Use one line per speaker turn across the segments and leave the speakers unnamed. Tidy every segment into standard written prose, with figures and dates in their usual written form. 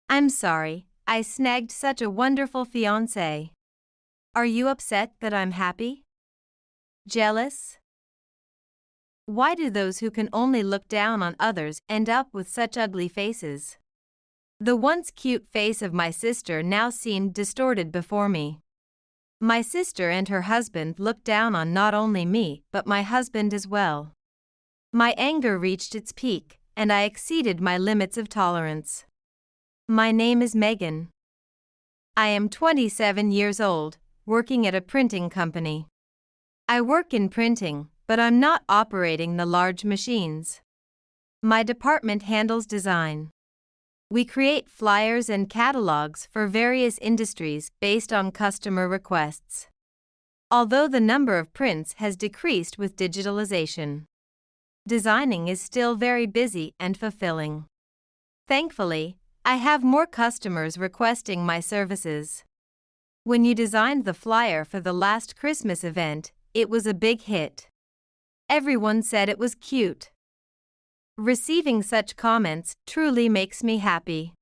I'm sorry, I snagged such a wonderful fiancé. Are you upset that I'm happy? Jealous? Why do those who can only look down on others end up with such ugly faces? The once cute face of my sister now seemed distorted before me. My sister and her husband looked down on not only me but my husband as well. My anger reached its peak, and I exceeded my limits of tolerance. My name is Megan. I am 27 years old, working at a printing company. I work in printing, but I'm not operating the large machines. My department handles design. We create flyers and catalogs for various industries based on customer requests. Although the number of prints has decreased with digitalization, designing is still very busy and fulfilling. Thankfully, I have more customers requesting my services. When you designed the flyer for the last Christmas event, it was a big hit. Everyone said it was cute. Receiving such comments truly makes me happy.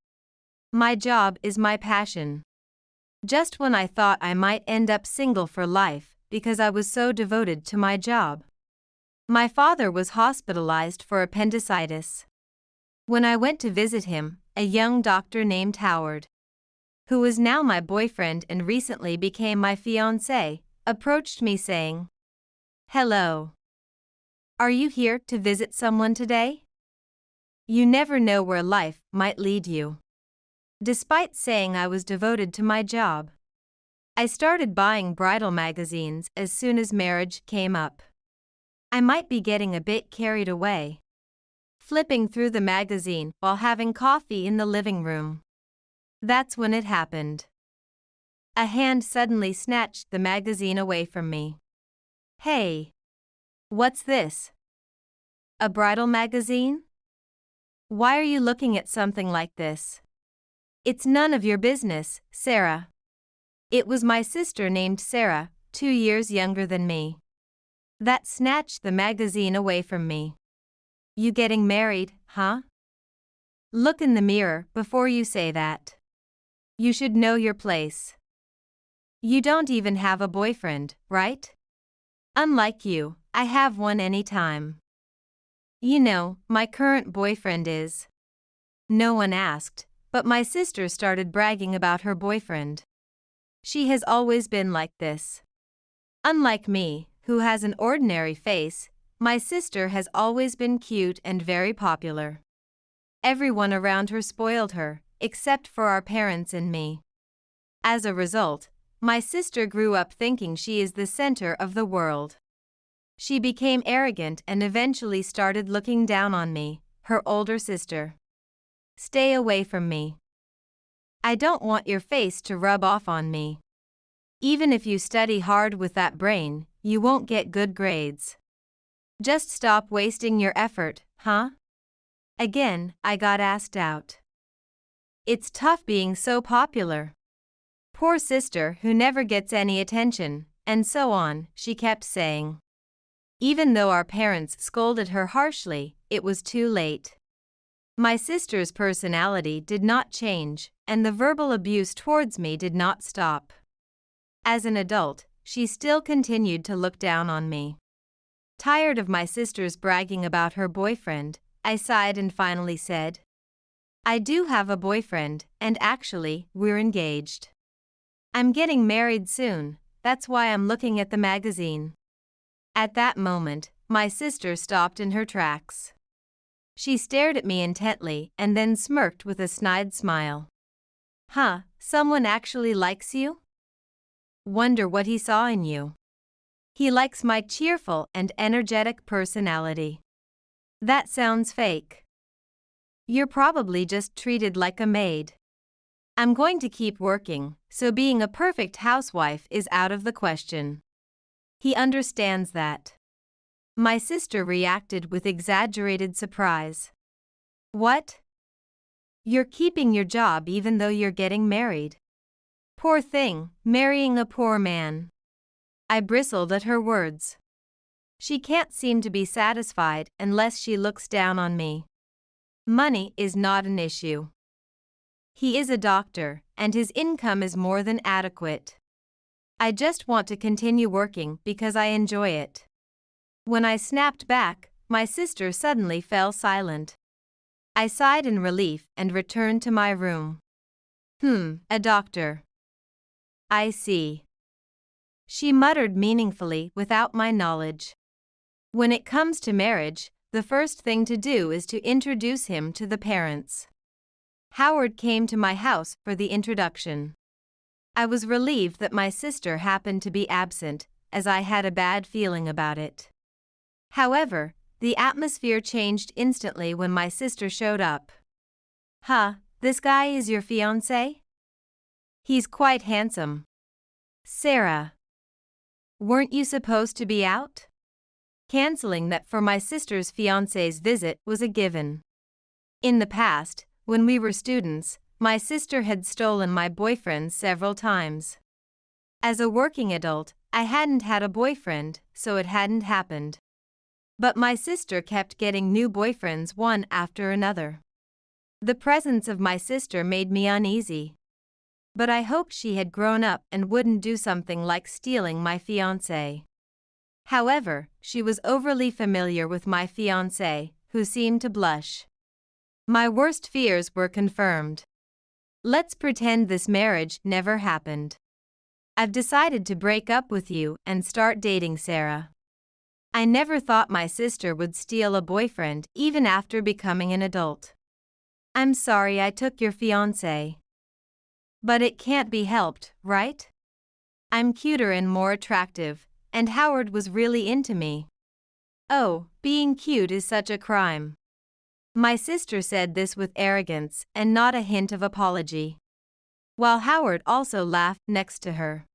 My job is my passion. Just when I thought I might end up single for life because I was so devoted to my job, my father was hospitalized for appendicitis. When I went to visit him, a young doctor named Howard, who is now my boyfriend and recently became my fiancé, approached me saying, "Hello. Are you here to visit someone today? You never know where life might lead you." Despite saying I was devoted to my job, I started buying bridal magazines as soon as marriage came up. I might be getting a bit carried away, flipping through the magazine while having coffee in the living room. That's when it happened. A hand suddenly snatched the magazine away from me. "Hey, what's this? A bridal magazine? Why are you looking at something like this? It's none of your business, Sarah." It was my sister named Sarah, 2 years younger than me, that snatched the magazine away from me. "You getting married, huh? Look in the mirror before you say that. You should know your place. You don't even have a boyfriend, right? Unlike you, I have one anytime. You know, my current boyfriend is." No one asked, but my sister started bragging about her boyfriend. She has always been like this. Unlike me, who has an ordinary face, my sister has always been cute and very popular. Everyone around her spoiled her, except for our parents and me. As a result, my sister grew up thinking she is the center of the world. She became arrogant and eventually started looking down on me, her older sister. "Stay away from me. I don't want your face to rub off on me. Even if you study hard with that brain, you won't get good grades. Just stop wasting your effort, huh?" Again, I got asked out. It's tough being so popular. Poor sister who never gets any attention, and so on, she kept saying. Even though our parents scolded her harshly, it was too late. My sister's personality did not change, and the verbal abuse towards me did not stop. As an adult, she still continued to look down on me. Tired of my sister's bragging about her boyfriend, I sighed and finally said, "I do have a boyfriend, and actually, we're engaged. I'm getting married soon, that's why I'm looking at the magazine." At that moment, my sister stopped in her tracks. She stared at me intently and then smirked with a snide smile. "Huh, someone actually likes you? Wonder what he saw in you. He likes my cheerful and energetic personality. That sounds fake. You're probably just treated like a maid. I'm going to keep working, so being a perfect housewife is out of the question. He understands that." My sister reacted with exaggerated surprise. "What? You're keeping your job even though you're getting married? Poor thing, marrying a poor man." I bristled at her words. She can't seem to be satisfied unless she looks down on me. Money is not an issue. He is a doctor, and his income is more than adequate. I just want to continue working because I enjoy it." When I snapped back, my sister suddenly fell silent. I sighed in relief and returned to my room. A doctor. I see," she muttered meaningfully without my knowledge. "When it comes to marriage, the first thing to do is to introduce him to the parents." Howard came to my house for the introduction. I was relieved that my sister happened to be absent, as I had a bad feeling about it. However, the atmosphere changed instantly when my sister showed up. This guy is your fiancé? He's quite handsome." "Sarah, weren't you supposed to be out?" Canceling that for my sister's fiancé's visit was a given. In the past, when we were students, my sister had stolen my boyfriend several times. As a working adult, I hadn't had a boyfriend, so it hadn't happened. But my sister kept getting new boyfriends one after another. The presence of my sister made me uneasy. But I hoped she had grown up and wouldn't do something like stealing my fiancé. However, she was overly familiar with my fiancé, who seemed to blush. My worst fears were confirmed. Let's pretend this marriage never happened. I've decided to break up with you and start dating Sarah. I never thought my sister would steal a boyfriend even after becoming an adult. I'm sorry I took your fiancé. But it can't be helped, right? I'm cuter and more attractive, and Howard was really into me. Oh, being cute is such a crime. My sister said this with arrogance and not a hint of apology, while Howard also laughed next to her.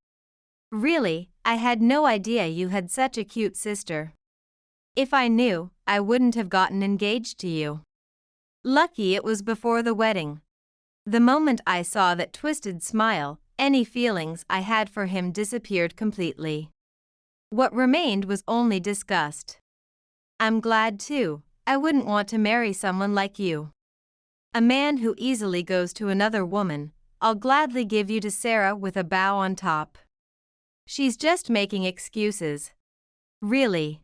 Really, I had no idea you had such a cute sister. If I knew, I wouldn't have gotten engaged to you. Lucky it was before the wedding. The moment I saw that twisted smile, any feelings I had for him disappeared completely. What remained was only disgust. I'm glad too. I wouldn't want to marry someone like you. A man who easily goes to another woman. I'll gladly give you to Sarah with a bow on top. She's just making excuses. Really.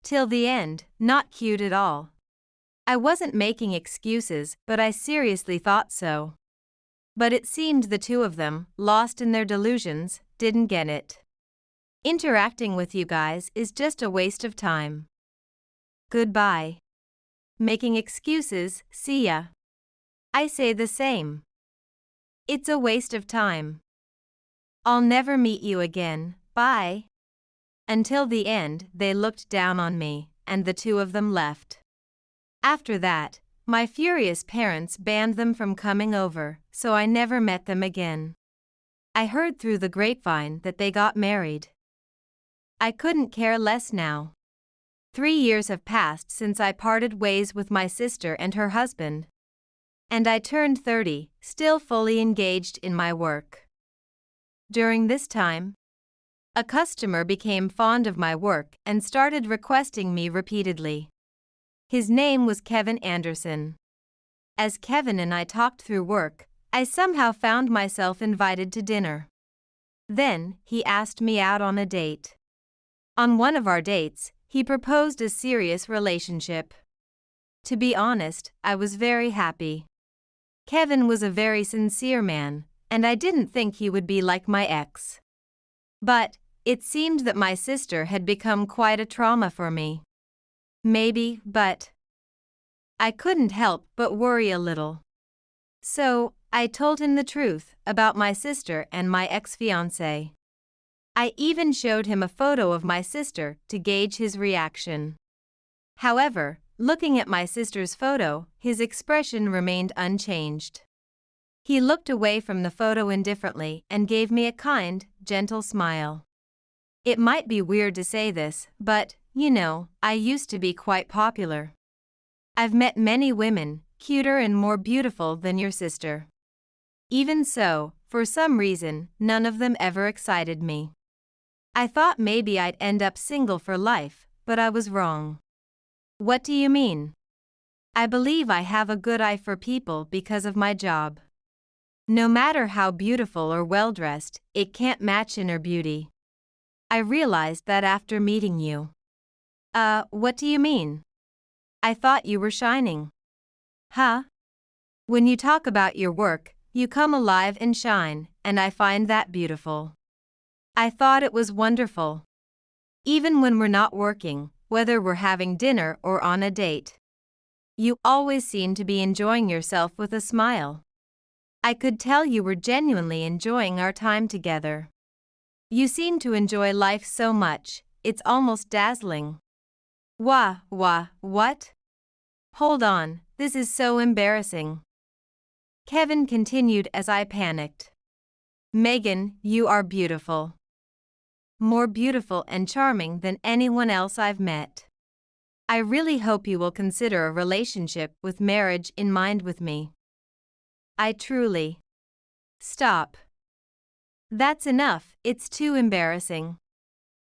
Till the end, not cute at all. I wasn't making excuses, but I seriously thought so. But it seemed the two of them, lost in their delusions, didn't get it. Interacting with you guys is just a waste of time. Goodbye. Making excuses, see ya. I say the same. It's a waste of time. I'll never meet you again, bye. Until the end, they looked down on me, and the two of them left. After that, my furious parents banned them from coming over, so I never met them again. I heard through the grapevine that they got married. I couldn't care less now. 3 years have passed since I parted ways with my sister and her husband. And I turned 30, still fully engaged in my work. During this time, a customer became fond of my work and started requesting me repeatedly. His name was Kevin Anderson. As Kevin and I talked through work, I somehow found myself invited to dinner. Then, he asked me out on a date. On one of our dates, he proposed a serious relationship. To be honest, I was very happy. Kevin was a very sincere man, and I didn't think he would be like my ex. But, it seemed that my sister had become quite a trauma for me. Maybe, but I couldn't help but worry a little. So, I told him the truth about my sister and my ex-fiancé. I even showed him a photo of my sister to gauge his reaction. However, looking at my sister's photo, his expression remained unchanged. He looked away from the photo indifferently and gave me a kind, gentle smile. It might be weird to say this, but, you know, I used to be quite popular. I've met many women, cuter and more beautiful than your sister. Even so, for some reason, none of them ever excited me. I thought maybe I'd end up single for life, but I was wrong. What do you mean? I believe I have a good eye for people because of my job. No matter how beautiful or well-dressed, it can't match inner beauty. I realized that after meeting you. What do you mean? I thought you were shining. Huh? When you talk about your work, you come alive and shine, and I find that beautiful. I thought it was wonderful. Even when we're not working, whether we're having dinner or on a date. You always seem to be enjoying yourself with a smile. I could tell you were genuinely enjoying our time together. You seem to enjoy life so much, it's almost dazzling. What? Hold on, this is so embarrassing. Kevin continued as I panicked. Megan, you are beautiful. More beautiful and charming than anyone else I've met. I really hope you will consider a relationship with marriage in mind with me. I truly. Stop. That's enough, it's too embarrassing.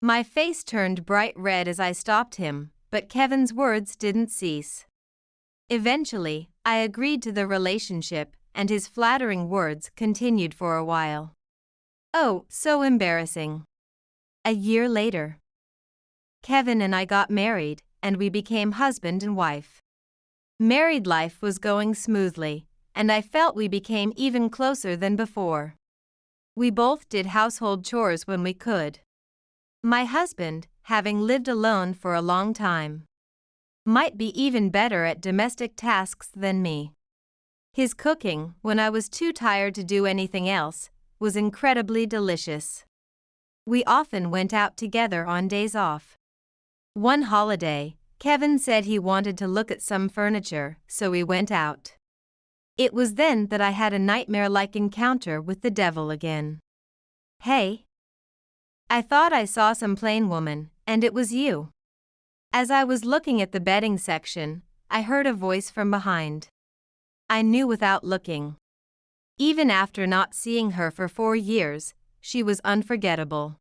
My face turned bright red as I stopped him, but Kevin's words didn't cease. Eventually, I agreed to the relationship, and his flattering words continued for a while. Oh, so embarrassing. A year later, Kevin and I got married, and we became husband and wife. Married life was going smoothly, and I felt we became even closer than before. We both did household chores when we could. My husband, having lived alone for a long time, might be even better at domestic tasks than me. His cooking, when I was too tired to do anything else, was incredibly delicious. We often went out together on days off. One holiday, Kevin said he wanted to look at some furniture, so we went out. It was then that I had a nightmare-like encounter with the devil again. Hey! I thought I saw some plain woman, and it was you. As I was looking at the bedding section, I heard a voice from behind. I knew without looking. Even after not seeing her for 4 years, she was unforgettable.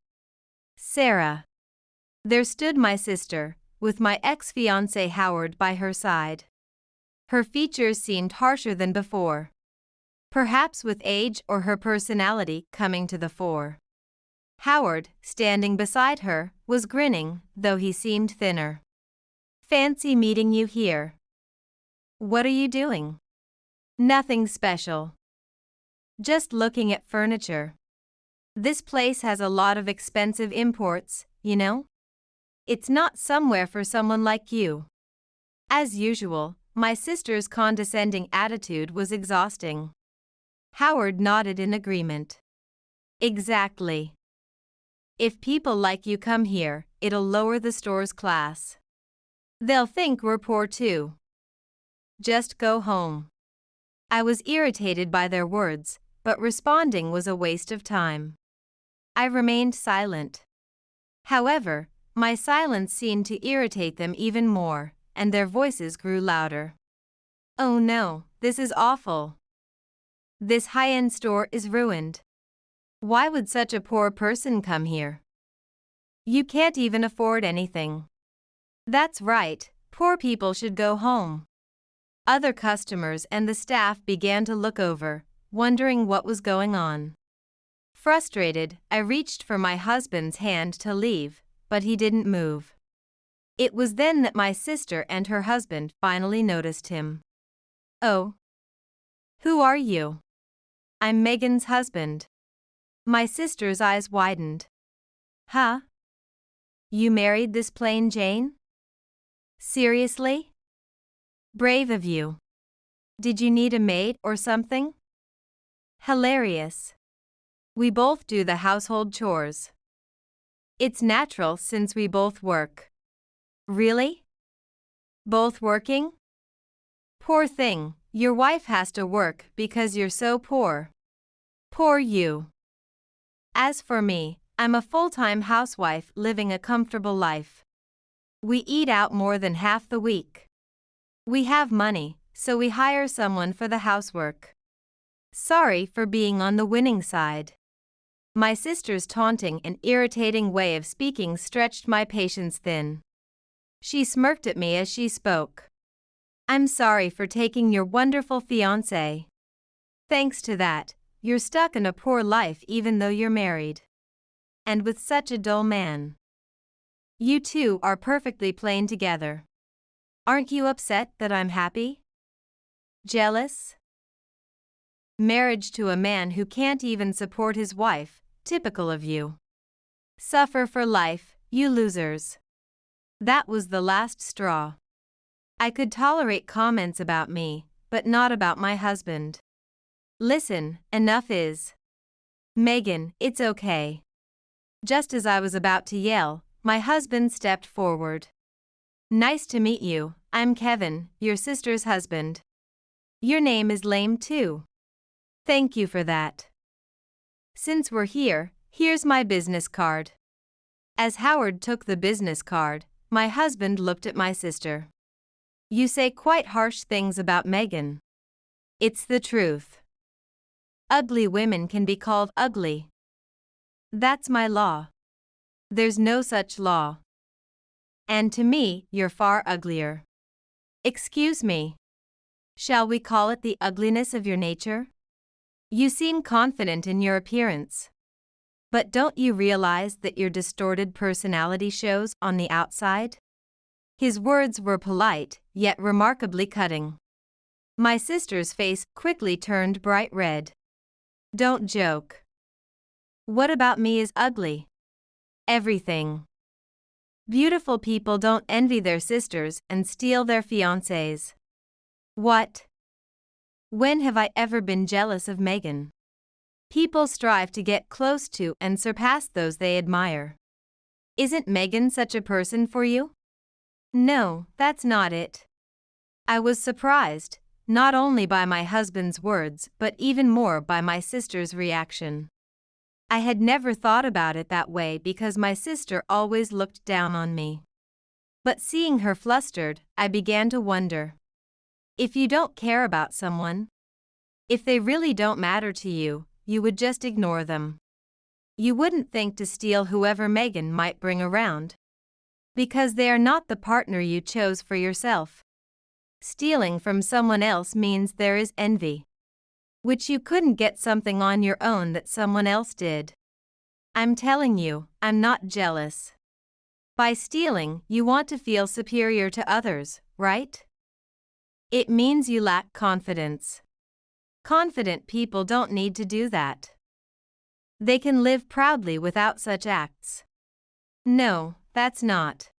Sarah. There stood my sister, with my ex-fiancé Howard by her side. Her features seemed harsher than before. Perhaps with age or her personality coming to the fore. Howard, standing beside her, was grinning, though he seemed thinner. Fancy meeting you here. What are you doing? Nothing special. Just looking at furniture. This place has a lot of expensive imports, you know? It's not somewhere for someone like you. As usual, my sister's condescending attitude was exhausting. Howard nodded in agreement. Exactly. If people like you come here, it'll lower the store's class. They'll think we're poor too. Just go home. I was irritated by their words, but responding was a waste of time. I remained silent. However, my silence seemed to irritate them even more, and their voices grew louder. Oh no, this is awful. This high-end store is ruined. Why would such a poor person come here? You can't even afford anything. That's right, poor people should go home. Other customers and the staff began to look over, wondering what was going on. Frustrated, I reached for my husband's hand to leave, but he didn't move. It was then that my sister and her husband finally noticed him. Oh. Who are you? I'm Megan's husband. My sister's eyes widened. Huh? You married this plain Jane? Seriously? Brave of you. Did you need a maid or something? Hilarious. We both do the household chores. It's natural since we both work. Really? Both working? Poor thing, your wife has to work because you're so poor. Poor you. As for me, I'm a full-time housewife living a comfortable life. We eat out more than half the week. We have money, so we hire someone for the housework. Sorry for being on the winning side. My sister's taunting and irritating way of speaking stretched my patience thin. She smirked at me as she spoke. I'm sorry for taking your wonderful fiancé. Thanks to that, you're stuck in a poor life even though you're married. And with such a dull man. You two are perfectly plain together. Aren't you upset that I'm happy? Jealous? Marriage to a man who can't even support his wife, typical of you. Suffer for life, you losers. That was the last straw. I could tolerate comments about me, but not about my husband. Listen, enough is. Megan, it's okay. Just as I was about to yell, my husband stepped forward. Nice to meet you, I'm Kevin, your sister's husband. Your name is Lame too. Thank you for that. Since we're here, here's my business card. As Howard took the business card, my husband looked at my sister. You say quite harsh things about Megan. It's the truth. Ugly women can be called ugly. That's my law. There's no such law. And to me, you're far uglier. Excuse me. Shall we call it the ugliness of your nature? You seem confident in your appearance. But don't you realize that your distorted personality shows on the outside? His words were polite, yet remarkably cutting. My sister's face quickly turned bright red. Don't joke. What about me is ugly? Everything. Beautiful people don't envy their sisters and steal their fiancés. What? When have I ever been jealous of Megan? People strive to get close to and surpass those they admire. Isn't Megan such a person for you? No, that's not it. I was surprised, not only by my husband's words but even more by my sister's reaction. I had never thought about it that way because my sister always looked down on me. But seeing her flustered, I began to wonder. If you don't care about someone, if they really don't matter to you, you would just ignore them. You wouldn't think to steal whoever Megan might bring around. Because they are not the partner you chose for yourself. Stealing from someone else means there is envy. Which you couldn't get something on your own that someone else did. I'm telling you, I'm not jealous. By stealing, you want to feel superior to others, right? It means you lack confidence. Confident people don't need to do that. They can live proudly without such acts. No, that's not.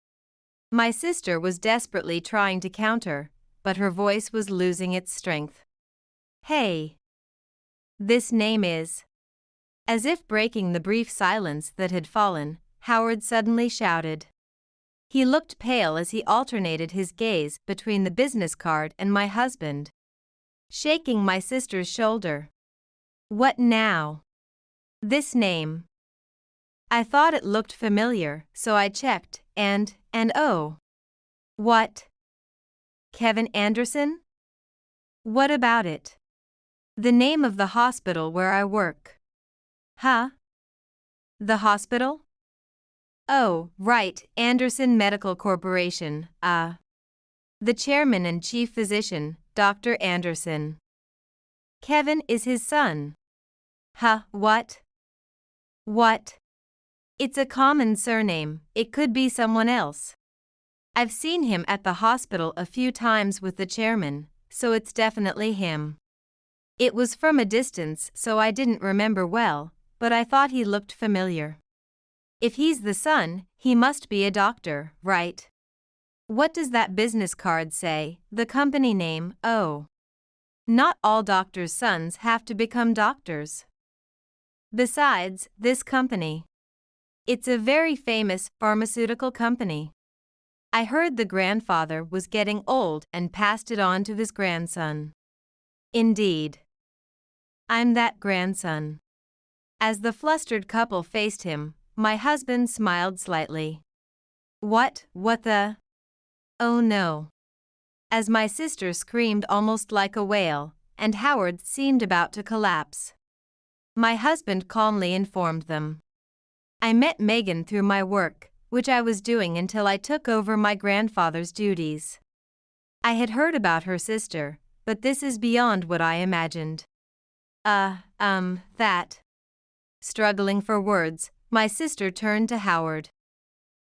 My sister was desperately trying to counter, but her voice was losing its strength. Hey! This name is. As if breaking the brief silence that had fallen, Howard suddenly shouted. He looked pale as he alternated his gaze between the business card and my husband. Shaking my sister's shoulder. What now? This name. I thought it looked familiar, so I checked, and oh. What? Kevin Anderson? What about it? The name of the hospital where I work. Huh? The hospital? Oh, right, Anderson Medical Corporation, The chairman and chief physician, Dr. Anderson. Kevin is his son. Huh, what? What? It's a common surname, it could be someone else. I've seen him at the hospital a few times with the chairman, so it's definitely him. It was from a distance, so I didn't remember well, but I thought he looked familiar. If he's the son, he must be a doctor, right? What does that business card say? The company name, oh. Not all doctors' sons have to become doctors. Besides, this company. It's a very famous pharmaceutical company. I heard the grandfather was getting old and passed it on to his grandson. Indeed. I'm that grandson. As the flustered couple faced him, my husband smiled slightly. What the? Oh no. As my sister screamed almost like a wail, and Howard seemed about to collapse. My husband calmly informed them. I met Megan through my work, which I was doing until I took over my grandfather's duties. I had heard about her sister, but this is beyond what I imagined. That. Struggling for words, my sister turned to Howard.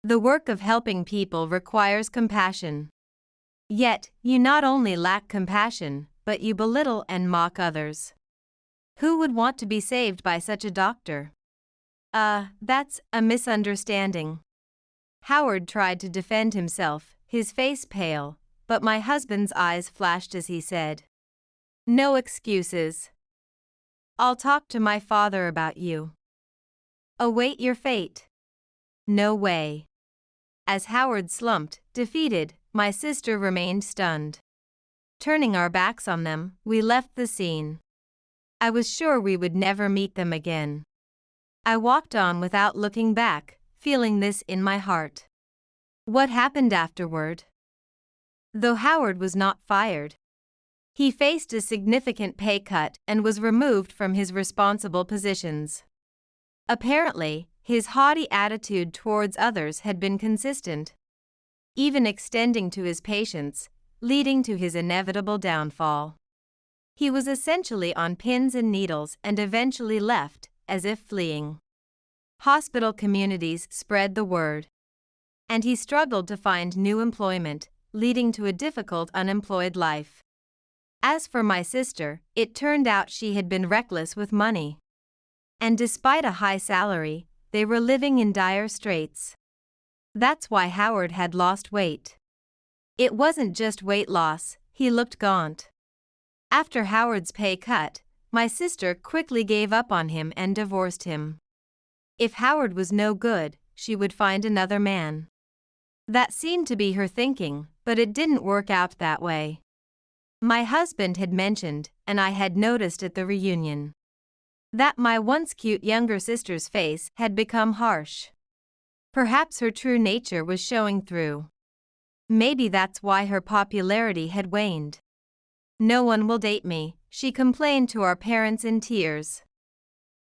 The work of helping people requires compassion. Yet, you not only lack compassion, but you belittle and mock others. Who would want to be saved by such a doctor? That's a misunderstanding. Howard tried to defend himself, his face pale, but my husband's eyes flashed as he said, "No excuses. I'll talk to my father about you. Await your fate." No way. As Howard slumped, defeated, my sister remained stunned. Turning our backs on them, we left the scene. I was sure we would never meet them again. I walked on without looking back, feeling this in my heart. What happened afterward? Though Howard was not fired, he faced a significant pay cut and was removed from his responsible positions. Apparently, his haughty attitude towards others had been consistent, even extending to his patients, leading to his inevitable downfall. He was essentially on pins and needles and eventually left, as if fleeing. Hospital communities spread the word, and he struggled to find new employment, leading to a difficult unemployed life. As for my sister, it turned out she had been reckless with money. And despite a high salary, they were living in dire straits. That's why Howard had lost weight. It wasn't just weight loss, he looked gaunt. After Howard's pay cut, my sister quickly gave up on him and divorced him. If Howard was no good, she would find another man. That seemed to be her thinking, but it didn't work out that way. My husband had mentioned, and I had noticed at the reunion, that my once cute younger sister's face had become harsh. Perhaps her true nature was showing through. Maybe that's why her popularity had waned. "No one will date me," she complained to our parents in tears.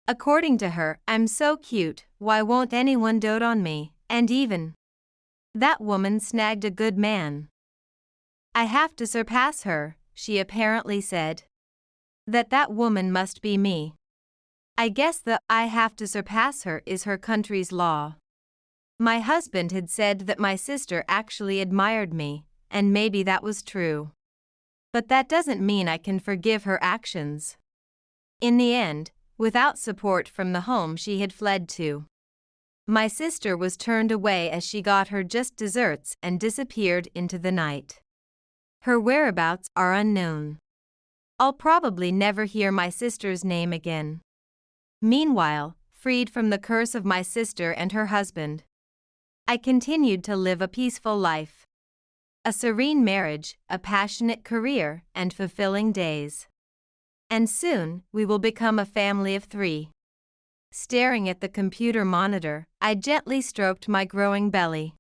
According to her, "I'm so cute, why won't anyone dote on me?" And even, "That woman snagged a good man. I have to surpass her," she apparently said. That woman must be me. I guess the "I have to surpass her" is her country's law. My husband had said that my sister actually admired me, and maybe that was true. But that doesn't mean I can forgive her actions. In the end, without support from the home she had fled to, my sister was turned away as she got her just desserts and disappeared into the night. Her whereabouts are unknown. I'll probably never hear my sister's name again. Meanwhile, freed from the curse of my sister and her husband, I continued to live a peaceful life. A serene marriage, a passionate career, and fulfilling days. And soon, we will become a family of 3. Staring at the computer monitor, I gently stroked my growing belly.